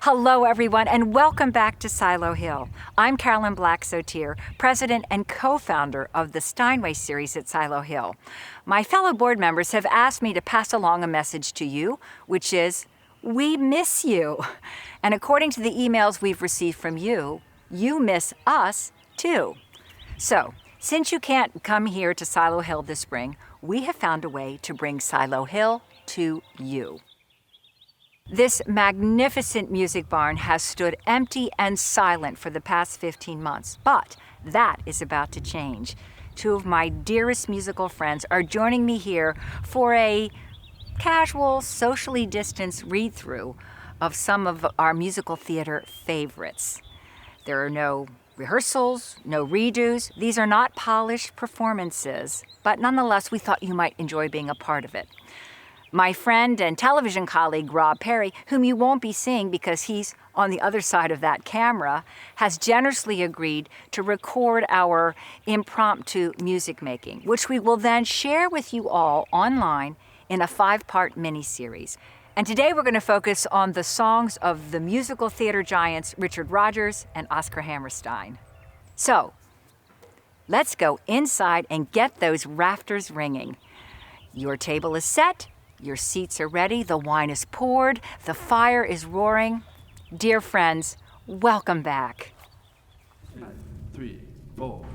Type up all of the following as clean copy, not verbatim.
Hello, everyone, and welcome back to Silo Hill. I'm Carolyn Black-Sotier, president and co-founder of the Steinway series at Silo Hill. My fellow board members have asked me to pass along a message to you, which is, we miss you. And according to the emails we've received from you, you miss us too. So, since you can't come here to Silo Hill this spring, we have found a way to bring Silo Hill to you. This magnificent music barn has stood empty and silent for the past 15 months, but that is about to change. Two of my dearest musical friends are joining me here for a casual, socially distanced read-through of some of our musical theater favorites. There are no rehearsals, no redos. These are not polished performances, but nonetheless, we thought you might enjoy being a part of it. My friend and television colleague, Rob Perry, whom you won't be seeing because he's on the other side of that camera, has generously agreed to record our impromptu music making, which we will then share with you all online in a 5-part mini-series. And today we're going to focus on the songs of the musical theater giants Richard Rodgers and Oscar Hammerstein. So, let's go inside and get those rafters ringing. Your table is set. Your seats are ready, the wine is poured, the fire is roaring. Dear friends, welcome back. 3, 4.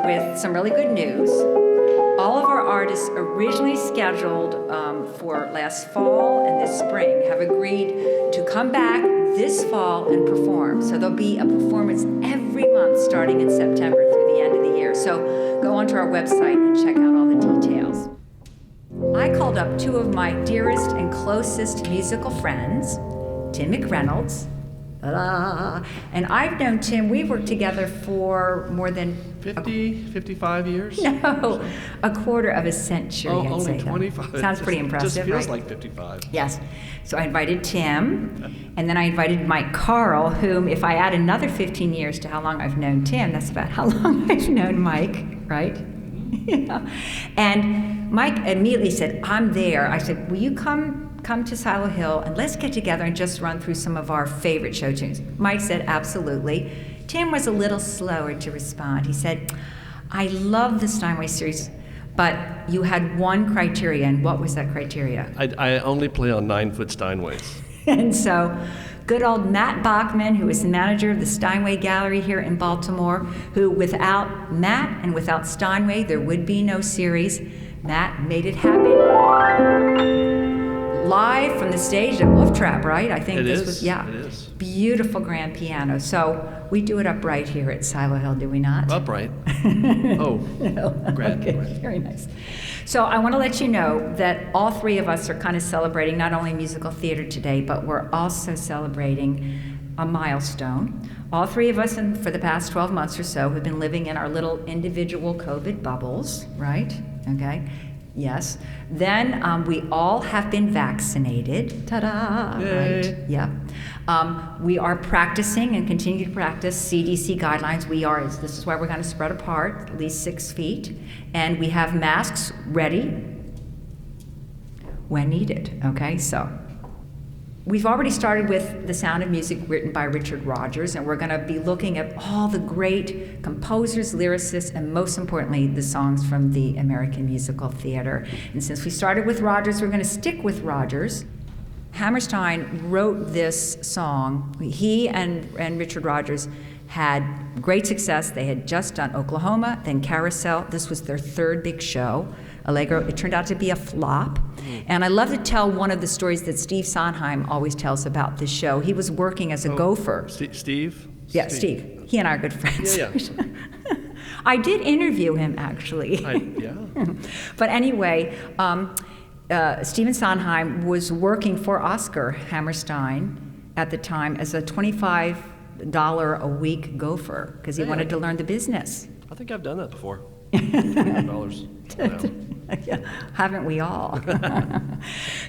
With some really good news. All of our artists originally scheduled for last fall and this spring have agreed to come back this fall and perform. So there'll be a performance every month starting in September through the end of the year. So go onto our website and check out all the details. I called up two of my dearest and closest musical friends, Tim McReynolds, and I've known Tim, we worked together for more than 55 years? No, a quarter of a century. Oh, only 25. Sounds pretty impressive, just feels right? like 55. Yes. So I invited Tim, and then I invited Mike Carl, whom, if I add another 15 years to how long I've known Tim, that's about how long I've known Mike, right? Yeah. And Mike immediately said, I'm there. I said, will you come to Silo Hill and let's get together and just run through some of our favorite show tunes. Mike said, absolutely. Tim was a little slower to respond. He said, I love the Steinway series, but you had one criteria, and what was that criteria? I only play on 9-foot Steinways. And so good old Matt Bachman, who is the manager of the Steinway Gallery here in Baltimore, who without Matt and without Steinway, there would be no series. Matt made it happen. Live from the stage at Wolf Trap, right? I think It this is. was, yeah. It is. Beautiful grand piano. So we do it upright here at Silo Hill, do we not? Upright. Oh, grand. Okay, very nice. So I want to let you know that all three of us are kind of celebrating not only musical theater today, but we're also celebrating a milestone. All three of us, for the past 12 months or so, have been living in our little individual COVID bubbles, right? Okay. Yes. Then we all have been vaccinated. Ta-da! Yay. Right? Yep. We are practicing and continue to practice CDC guidelines. This is why we're going to spread apart, at least 6 feet. And we have masks ready when needed. Okay, so we've already started with The Sound of Music, written by Richard Rodgers, and we're going to be looking at all the great composers, lyricists, and most importantly, the songs from the American musical theater. And since we started with Rodgers, we're going to stick with Rodgers. Hammerstein wrote this song. He and Richard Rodgers had great success. They had just done Oklahoma, then Carousel. This was their third big show. Allegro, it turned out to be a flop. And I love to tell one of the stories that Steve Sondheim always tells about this show. He was working as a gopher. Steve? Yeah, Steve. He and I are good friends. Yeah. I did interview him, actually. Yeah. But anyway, Stephen Sondheim was working for Oscar Hammerstein at the time as a $25 a week gopher because he wanted to learn the business. I think I've done that before. $100. Yeah, haven't we all?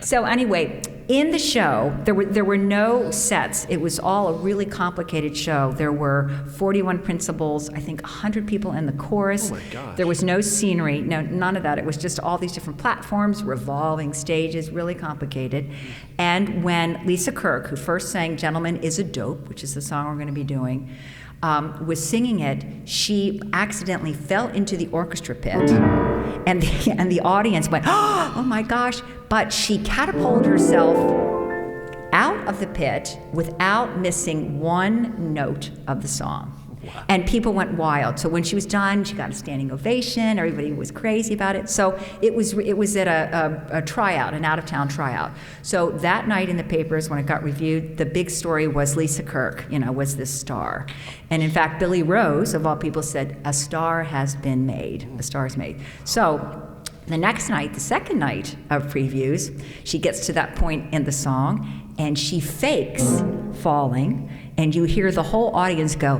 So anyway, in the show, there were no sets. It was all a really complicated show. There were 41 principals, I think 100 people in the chorus. Oh my gosh. There was no scenery, no, none of that. It was just all these different platforms, revolving stages, really complicated. And when Lisa Kirk, who first sang Gentleman is a Dope, which is the song we're going to be doing, was singing it, she accidentally fell into the orchestra pit, and the audience went, oh my gosh, but she catapulted herself out of the pit without missing one note of the song. Wow. And people went wild. So when she was done, she got a standing ovation. Everybody was crazy about it. So it was at a tryout, an out-of-town tryout. So that night in the papers, when it got reviewed, the big story was Lisa Kirk, was this star. And in fact, Billy Rose, of all people, said, a star has been made. A star is made. So the next night, the second night of previews, she gets to that point in the song, and she fakes falling, and you hear the whole audience go,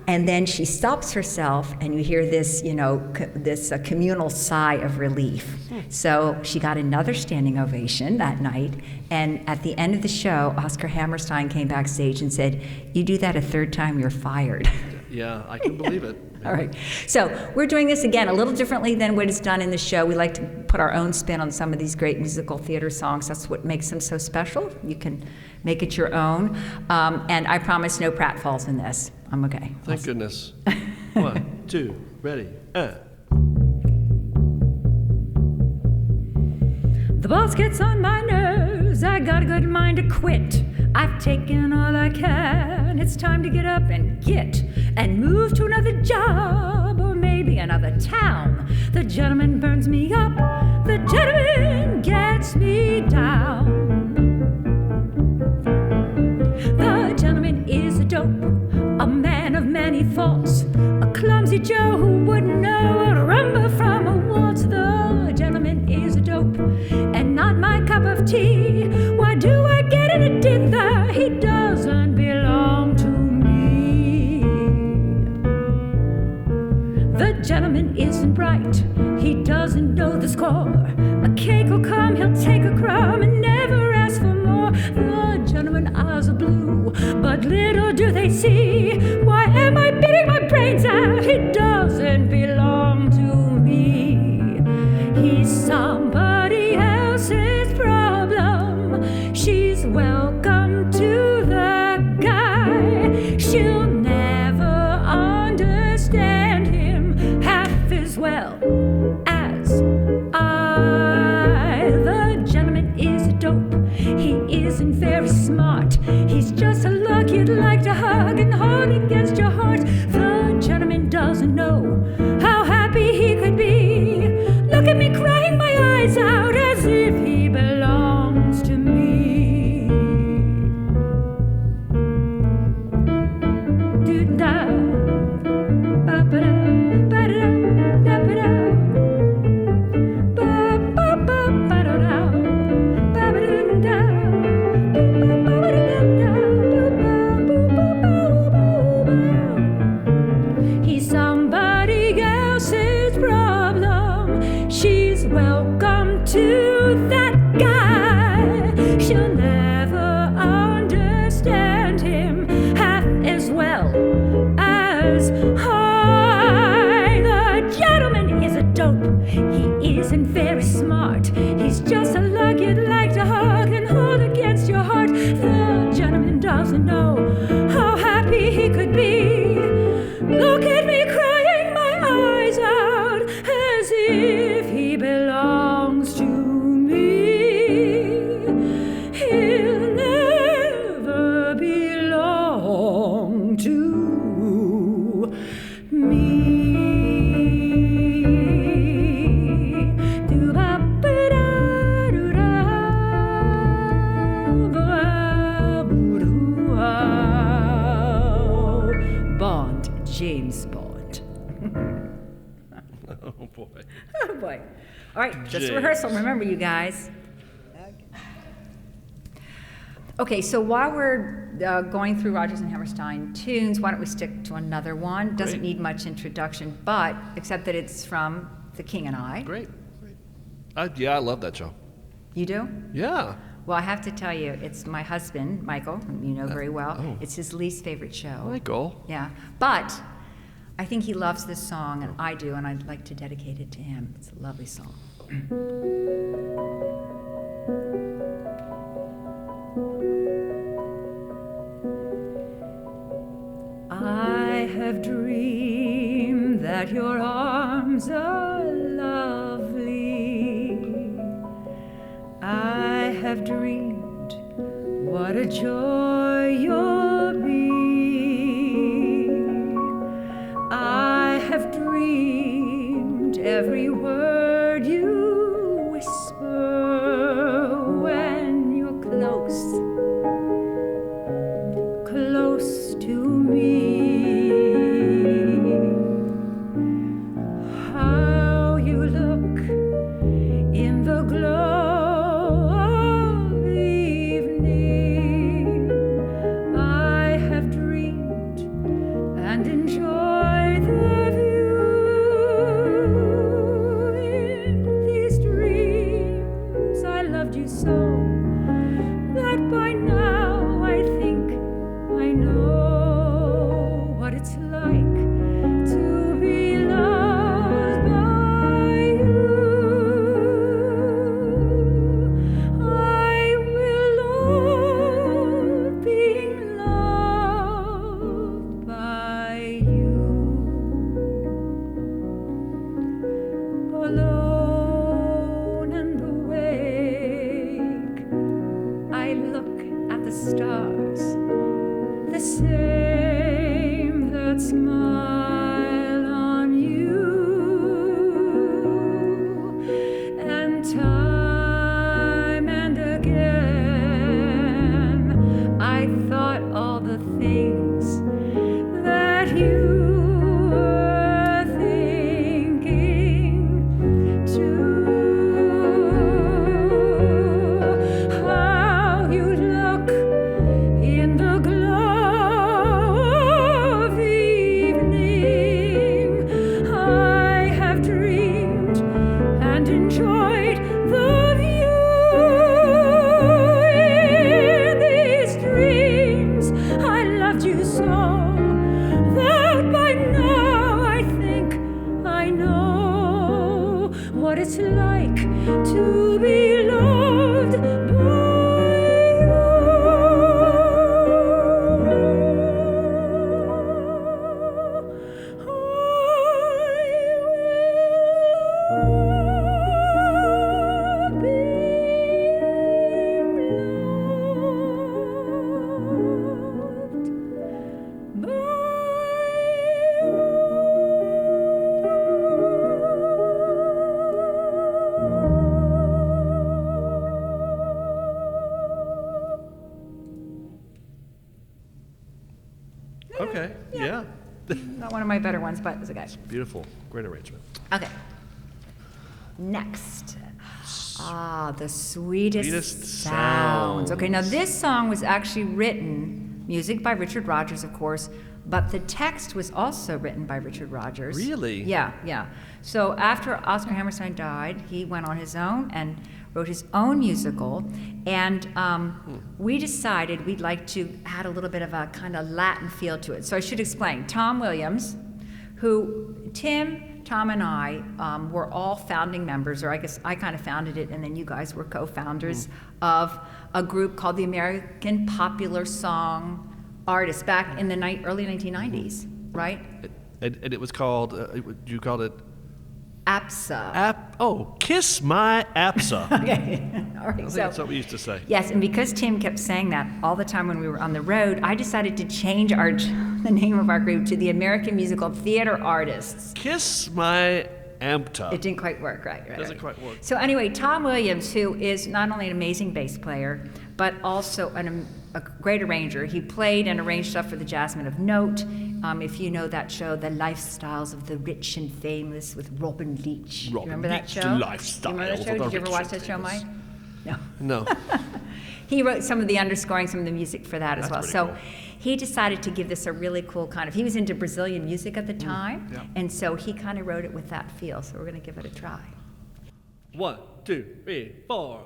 and then she stops herself, and you hear this, this communal sigh of relief. So she got another standing ovation that night, and at the end of the show, Oscar Hammerstein came backstage and said, you do that a third time, you're fired. Yeah, I can believe it. All right. So we're doing this again a little differently than what is done in the show. We like to put our own spin on some of these great musical theater songs. That's what makes them so special. You can make it your own. And I promise no pratfalls in this. I'm okay. Thank goodness. 1, 2, ready. The boss gets on my nerves, I got a good mind to quit. I've taken all I can, it's time to get up and move to another job or maybe another town. The gentleman burns me up, the gentleman gets me down. The gentleman is a dope, a man of many faults, a clumsy Joe who wouldn't know a rumba from a waltz. The gentleman is a dope, and not my cup of tea. Why do I get in a dither? He doesn't belong to me. The gentleman isn't bright, he doesn't know the score. A cake will come, he'll take a crumb and never ask for more. The gentleman eyes are blue, but little do they see. Why am I beating my brains out? He doesn't belong to me. He's somebody else's problem. She's welcome to the guy. She'll never understand him half as well as I. The gentleman is a dope. He isn't very smart. to hug and hold against your heart. The gentleman doesn't know how happy he could be. Look at me crying my eyes out as if he belongs to me. Do-da, ba-ba-da, ba-da-da, da-ba-da, ba-ba-ba-ba-da-da, ba-ba-da-da, ba-ba-ba-da-da, he's somebody else's problem. She's welcome to that guy. She'll never understand him half as well as I. The gentleman is a dope. He isn't very smart. He's just a lug you'd like to hug and hold against your heart. The gentleman doesn't know how happy he could be. Look at me crying my eyes out as if he belongs to me. He'll never belong to me. Bond, James Bond. Oh, boy. Oh boy. All right, just James. rehearsal. Remember, you guys. Okay, so while we're going through Rodgers and Hammerstein tunes, why don't we stick to another one? Doesn't Great. need much introduction, but except that it's from The King and I. Great. Yeah, I love that show. You do? Yeah. Well, I have to tell you, it's my husband, Michael, whom you know very well. oh. It's his least favorite show. Michael. Yeah, but I think he loves this song, and I do, and I'd like to dedicate it to him. It's a lovely song. I have dreamed that your arms are lovely. I have dreamed what a joy you'll be. I have dreamed every word you whisper when you're close to me. How you look in the glow of evening. I have dreamed and enjoyed the view. In these dreams I loved you so that by now I think I know what it's like to be loved by you. I will love being loved by you. Alone and awake, I look at the stars, the same that smile on you, and time and again I thought all the things that you were thinking too. How you look in the glow of evening. Okay, yeah. Not one of my better ones, but it's okay. Beautiful. Great arrangement. Okay. Next. The sweetest, Sweetest sounds. Okay, now Sounds. this song was actually written, music by Richard Rodgers, of course, but the text was also written by Richard Rodgers. Really? Yeah. So after Oscar Hammerstein died, he went on his own and wrote his own musical, and we decided we'd like to add a little bit of a kind of Latin feel to it. So I should explain. Tom Williams, who Tom and I were all founding members, or I guess I kind of founded it, and then you guys were co-founders of a group called the American Popular Song Artists back in the early 1990s, right? And it was called, you called it? APSA. Kiss My APSA. Okay, all right. I think that's what we used to say. Yes, and because Tim kept saying that all the time when we were on the road, I decided to change the name of our group to the American Musical Theater Artists. Kiss My AMTA. It didn't quite work, right? Doesn't quite work. So anyway, Tom Williams, who is not only an amazing bass player, but also a great arranger. He played and arranged stuff for the Jasmine of Note. If you know that show, The Lifestyles of the Rich and Famous with Robin Leach. Robin Remember that Leach, show? The Do you Lifestyles remember that of show? the Did you ever Rich watch and that show, Famous. Mike? No. No. He wrote some of the underscoring, some of the music for that as well. That's So pretty cool. he decided to give this a really cool kind of, he was into Brazilian music at the time, yeah. and so he kind of wrote it with that feel. So we're going to give it a try. 1, 2, 3, 4.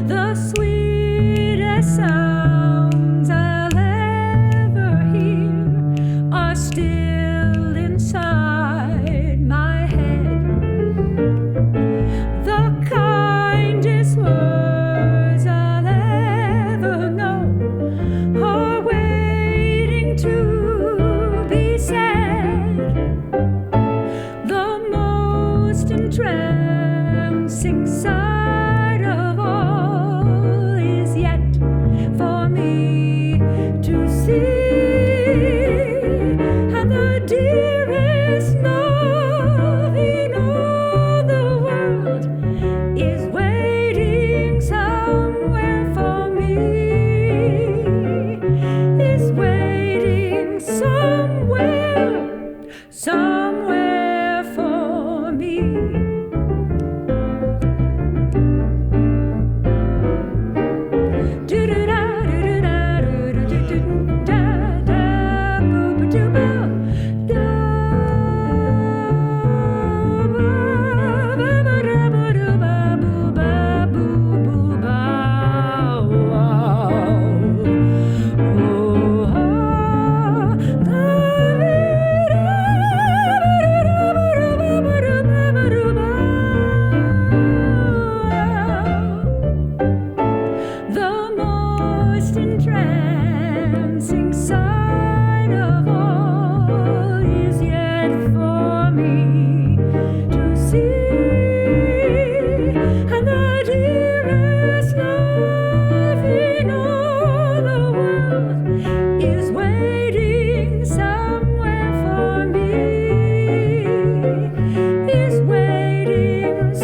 The sweetest sounds I'll ever hear are still inside my head. The kindest words I'll ever know are waiting to be said. The most entrancing sight of all is yet for me to see, and the dearest love in all the world is waiting somewhere for me, is waiting somewhere for me. The most entrancing sight of all is yet for me to see, and the dearest love in all the world is waiting somewhere for me, is waiting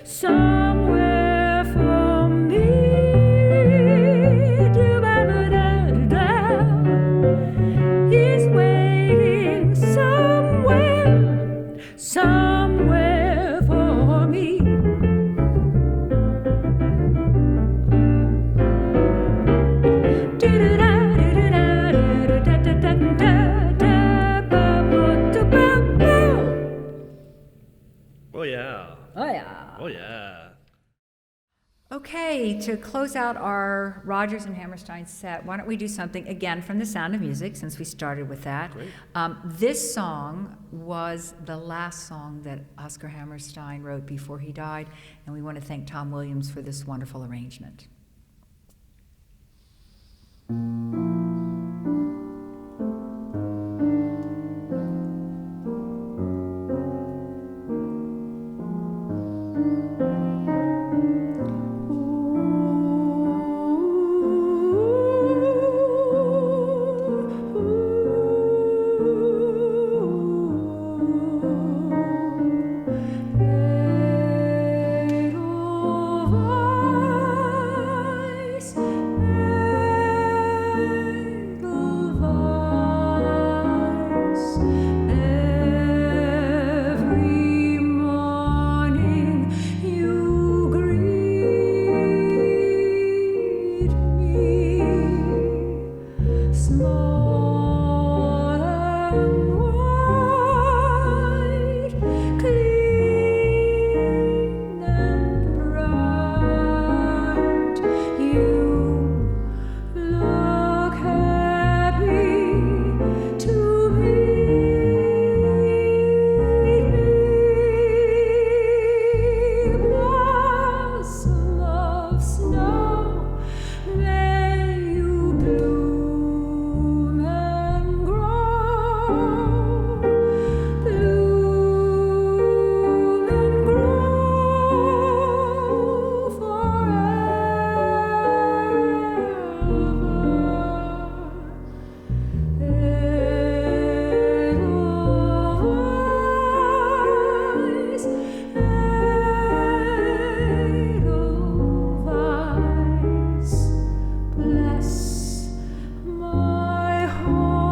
somewhere for me. Do-ba-ba-da-da-da. He's waiting somewhere for me. Oh, yeah. Oh, yeah. Oh, yeah. Okay, to close out our Rodgers and Hammerstein set, why don't we do something again from The Sound of Music, since we started with that. Great. This song was the last song that Oscar Hammerstein wrote before he died, and we want to thank Tom Williams for this wonderful arrangement. Ooh. small and white, clean and bright. You look happy to meet me. Blossom of snow, may you bloom and grow, bloom and grow forever. Edelweiss, bless my homeland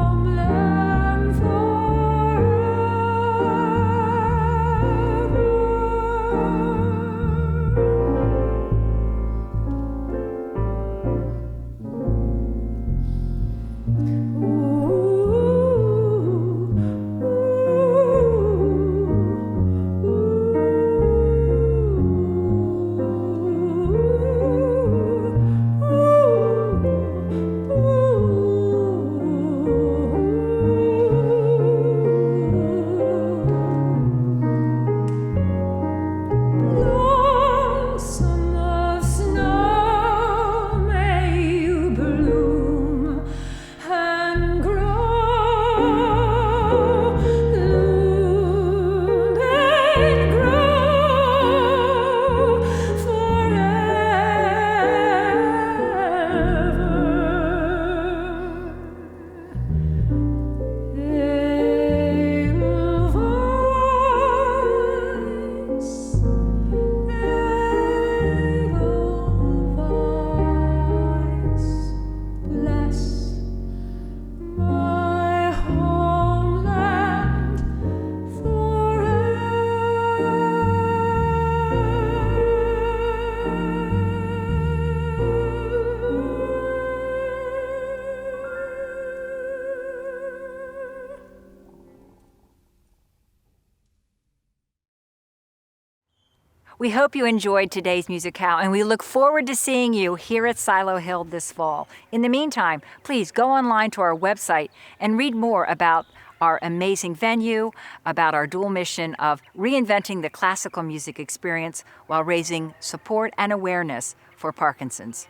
Blossom of snow, may you bloom and grow, bloom and grow Edelweiss, bless my homeland forever. We hope you enjoyed today's musicale, and we look forward to seeing you here at Silo Hill this fall. In the meantime, please go online to our website and read more about our amazing venue, about our dual mission of reinventing the classical music experience while raising support and awareness for Parkinson's.